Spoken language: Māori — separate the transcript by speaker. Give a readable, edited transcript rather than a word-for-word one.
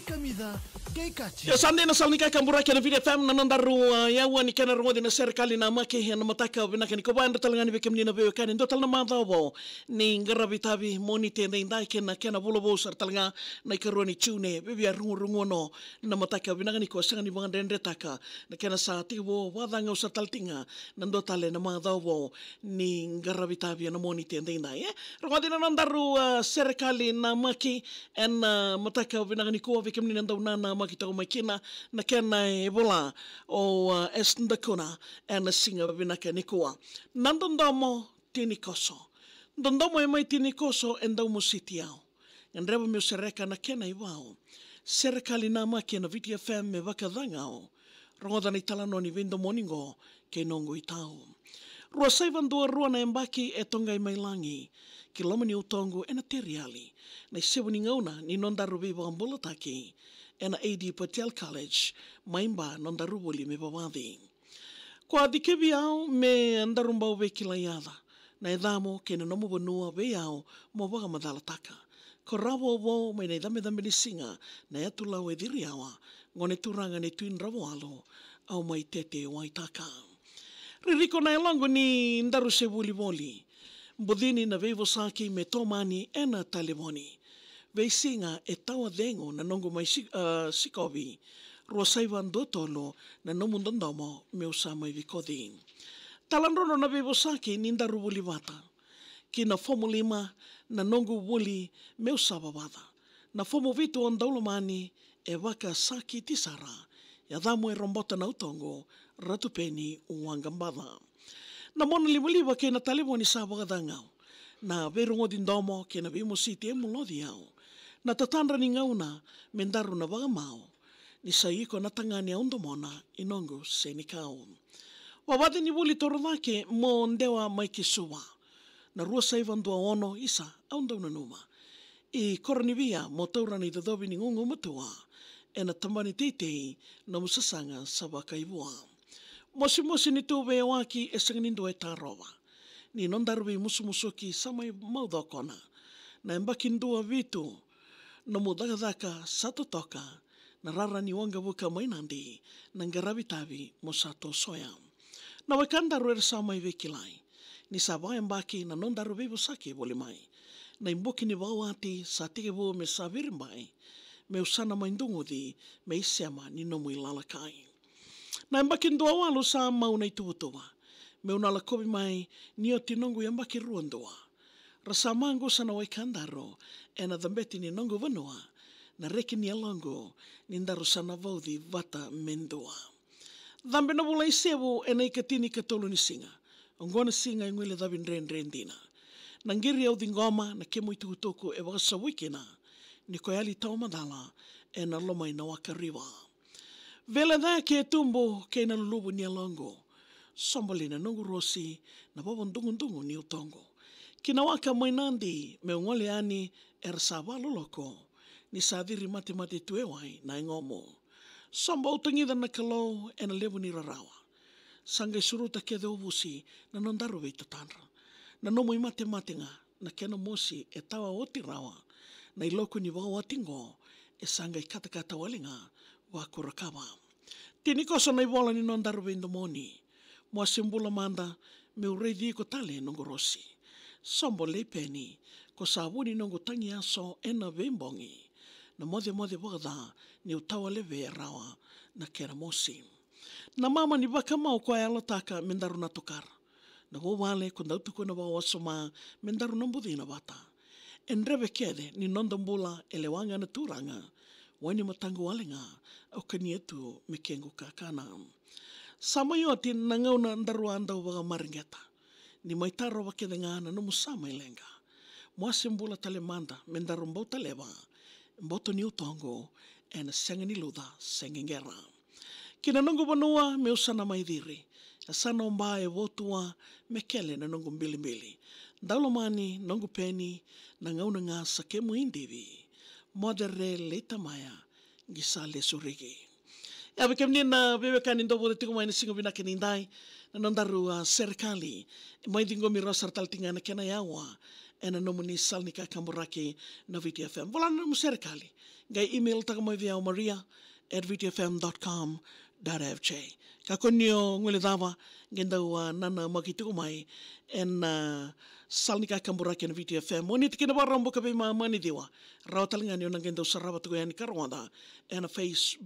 Speaker 1: kamida Geikachi.
Speaker 2: Ya sande na salnika kamburaki na video FM na nandaru yawa ni kana rodi na serikali na maki na mataka binaka ni kobanda talangani bekemni na bewe kani ndo talna madhawo ni ngarabitabi monite na indai kena bulobo sar talanga na ikaroni chune bebi rungono na mataka binaka ni ko sangani banga dendre taka na kena sa tibo wadanga usar taltinga na ndo tale na madhawo ni ngarabitabi na monite na indai rodi na nandaru serikali na maki na mataka binaka ni ko bekemni na ndo na kita makina na kena ebola o esndakuna na singa binaka nikoa nandondomo tinikoso ndondomo e mai tinikoso enda musitiao ngreba meu sereka na kena iwao serikali na makina VTFM FM me vakadangao roda ni talano ni vindo moningo ke nongo itao rua saivan dua rua na embaki e tonga i mailangi kilomani utongo ena teriali na isebuni ngauna ni nondaru bibo ambulataki ena AD Patel College maimba nondaru boli me bawadhi kwa dikebi au me andarumba ube kilayada na edamo ke na nomu bonua be au mo baga madalataka ko rabo bo me na dame ni singa na yatula we diriawa ngone turanga ne tuin rabo alo au mai tete waitaka ririko na elango ni ndaru se boli mbodini na vevo saki me tomani ena taleboni veisinga e tawa dengo na nongo mai sikovi rua saivan dotolo na nomu ndondomo me usama i vikodi talandrono na vevo saki ni ndaru boli vata ki na fomu lima na nongo boli me usaba vata na fomu vitu on daulomani e waka saki tisara ya damu e rombota na utongo ratupeni uwangambada na mona limuliwa ke na taleboni sabaga dangao na verungo dindomo ke na vimo siti e mulodi au na tatandra ni ngauna mendaru na vagamao ni saiko na tangani a undomona inongo senikao wawade ni buli torodake mo ndewa mai kisuwa na rua saivan dua ono isa a undona numa i koranibia mo taura ni dodobi ni ngungu matua e na tambani teitei na musasanga sabaka ibua mosi ni tuwe waki e sanganindo e tarowa ni nondarubi musumusuki samai maudokona na embakindua vitu na mudagadaka satotoka na rara ni wanga buka mainandi na ngarabitabi mosato soya na wakandaru e samai vekilai ni sabai embaki na nondarubi busaki bolimai na imboki ni wawati sa tigebu me sabirimbai me usana maindungudi me isema ni nomu ilalakai na embaki ndua walu sa mauna itubutuba me unala kobi mai ni o tinongu yambaki ruandua rasa mango sana waikandaro ena dhambeti ni nongo vanua na reki ni alongo ni ndaru sana vaudhi vata mendua dhambe na bula isebu ena ikatini katolu ni singa ongona singa ingwele dhabi ndrendina na ngiri au ngoma na kemo itubutuku e wakasa wikina ni koyali tau madala ena loma ina wakariwa vele dha ke tumbo ke na lulubu ni alongo somboli na nongo rosi na babo ndungu ni utongo kina waka mainandi me ngole ani ersaba loloko ni sadiri mate tuewai na ngomo sombo utangida na kalo ena lebu ni rarawa sanga suruta ke de obusi na nondaru ve tatanra na nomo i mate nga na kena mosi e tawa otirawa na iloko ni wa tingo e sanga i kata walinga wa kurakaba tiniko so na ibola ni nondaru ve ndomoni mo simbula manda me uredi ko tale nongorosi sombo le peni ko sabuni nongo tangi aso ena vembongi na mode bogada ni utawa le rawa na kera mosi na mama ni baka mau kwa yalo taka mendaru na tokar na go wale ko ndautu ko na ba wasoma mendaru na mbudina bata enrebe kede ni nondombula elewanga na turanga wani matango walenga o kanietu mekengo kakana samayoti na ngauna ndaru anda ubaga maringeta ni maitaro wakede ngana no musama ilenga mwasimbula talemanda mendaru mbau taleba mboto ni utongo ena sengani luda sengengera kina nongo banua me usana maidiri asana omba e wotua mekele na nongo mbili daulomani nongo peni na ngauna nga sakemu indivi modere leta maya gisale surigi ya bekemni na bebekani ndo bode tiko mai singo bina kenindai na nondaru serikali mai dingo mi rosar taltingana kena yawa ena nomuni salnika kamburaki na VTFM volana mu serikali gai email takamai via maria@vtfm.com.fj. Ka konio ngule dawa gendau nana makituku mai en salnika kamburaki na VTFM. Moni tikina barang buka be mani diwa. Rau talingani onang gendau sarawat ko yani karwanda en Facebook